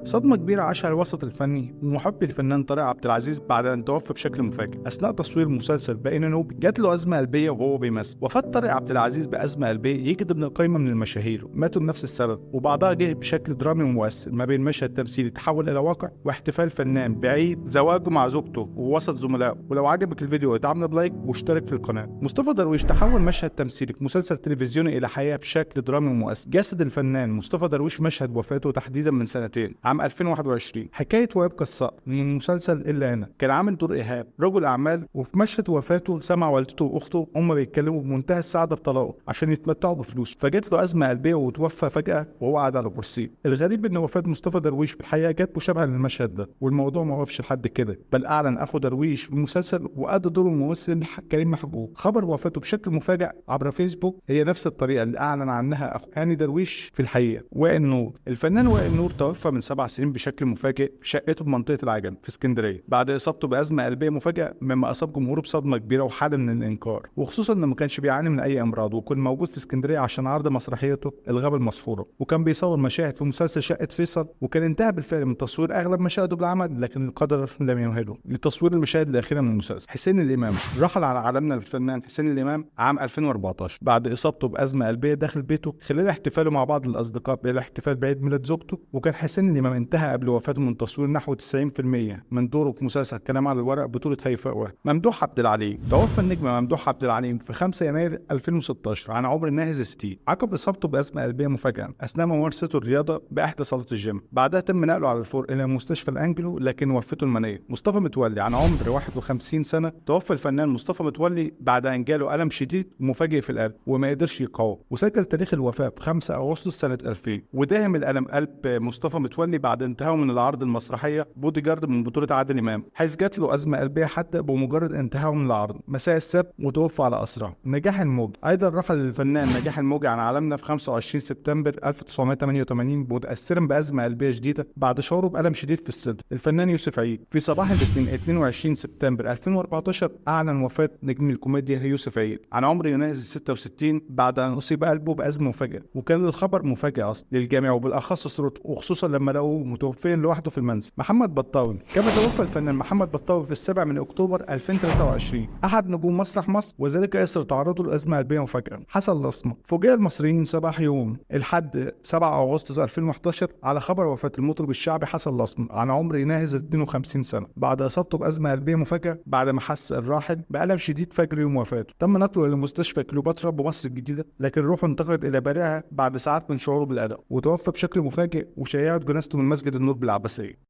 صدمة كبيرة عاشها الوسط الفني ومحبي الفنان طارق عبد العزيز بعد أن توفى بشكل مفاجئ أثناء تصوير مسلسل بقينا نوبي. جات له أزمة قلبية وهو بيمثل. وفاة طارق عبد العزيز بأزمة قلبية يجي ضمن قائمة من المشاهير ماتوا لنفس السبب، وبعضها جه بشكل درامي ومؤثر ما بين مشهد تمثيلي تحول إلى واقع واحتفال فنان بعيد زواجه مع زوجته ووسط زملائه. ولو عجبك الفيديو ادعمنا بلايك واشترك في القناة. مصطفى درويش تحول مشهد تمثيلي في مسلسل تلفزيوني إلى حياة بشكل درامي ومؤثر. جسد الفنان مصطفى درويش مشهد وفاته تحديدا من سنتين عام 2021. حكاية وهاب الصقر من مسلسل إلا أنا، كان عامل دور إيهاب رجل أعمال، وفي مشهد وفاته سمع والدته وأخته هما بيتكلموا بمنتهى السعادة بطلاقه عشان يتمتعوا بفلوس، فجت له أزمة قلبية وتوفى فجأة وهو قاعد على كرسي. الغريب إن وفاة مصطفى درويش في الحقيقة جت مشابهة للمشهد ده، والموضوع ما وقفش لحد كده، بل أعلن أخو درويش في المسلسل وأدى دور الممثل كريم محجوب. خبر وفاته بشكل مفاجئ عبر فيسبوك هي نفس الطريقة اللي أعلن عنها أخو هاني درويش في الحقيقة. وائل نور، الفنان وائل نور توفى من 7 سنين بشكل مفاجئ في شقته بمنطقة العجم في اسكندرية بعد إصابته بأزمة قلبية مفاجئة، مما أصاب جمهوره بصدمة كبيرة وحالة من الإنكار، وخصوصا إنه ما كانش بيعاني من أي أمراض، وكان موجود في اسكندرية عشان عرض مسرحيته الغابة المسحورة، وكان بيصور مشاهد في مسلسل شقة فيصل، وكان انتهى بالفعل من تصوير أغلب مشاهده بالعمل، لكن القدر لم يمهله لتصوير المشاهد الأخيرة من المسلسل. حسين الإمام رحل على عالمنا الفنان حسين الإمام عام 2014 بعد إصابته بأزمة قلبية داخل بيته خلال احتفاله مع بعض الأصدقاء بالاحتفال بعيد ميلاد زوجته. وكان حسين الإمام انتهى قبل وفاته من تصوير نحو 90% من دوره في مسلسل كلام على الورق بطولة هيفاء وهبي. ممدوح عبد العليم، توفى النجم ممدوح عبد العليم في 5 يناير 2016 عن عمر ناهز 60 عقب إصابته بأزمة قلبية مفاجئة أثناء ممارسته الرياضة بإحدى صالات الجيم. بعدها تم نقله على الفور إلى مستشفى الأنجلو لكن وفته المنية. مصطفى متولي، عن عمر 51 سنة، توفى الفنان مصطفى متولي بعد أن جاله ألم شديد ومفاجئ في القلب وما قدرش يقاوم، وسجل تاريخ الوفاة في 5 أغسطس سنة 2000. وداهم الألم قلب مصطفى متولي بعد انتهائه من العرض المسرحية بودي جارد من بطولة عادل إمام، حيث جات له أزمة قلبية حادة بمجرد انتهائه من العرض مساء السبت وتوفى على أسرع. نجاح الموجي، أيضا رحل الفنان نجاح الموجي عن عالمنا في 25 سبتمبر 1988 متأثرا بأزمة قلبية شديدة بعد شعوره بألم شديد في الصدر. الفنان يوسف عيد، في صباح الاثنين 22 سبتمبر 2014 أعلن وفاة نجم الكوميديا يوسف عيد عن عمر يناهز 66 بعد أن أصيب قلبه بأزمة مفاجئة، وكان الخبر مفاجئ أصلا للجميع وبالأخص أسرته، وخصوصا لما لقوه متوفيا لوحده في المنزل. محمد بطاوي، كما توفى الفنان محمد بطاوي في 7 أكتوبر 2023 أحد نجوم مسرح مصر، وذلك إثر تعرضه لأزمة قلبية مفاجئة. حصل لصمة، فوجئ المصريين صباح يوم الحد 7 أغسطس 2011 على خبر وفاة المطرب الشعبي حسن لصمة عن عمر يناهز 52 سنة بعد إصابته بأزمة قلبية مفاجئة بعد ما حس الراحل بألم شديد فجر يوم وفاته. تم نقله إلى مستشفى كليوباترا بمصر الجديدة، لكن روحه انتقلت إلى بارعها بعد ساعات من شعوره بالألم، وتوفى بشكل مفاجئ وشيعت جنازته من مسجد النور بالعباسية.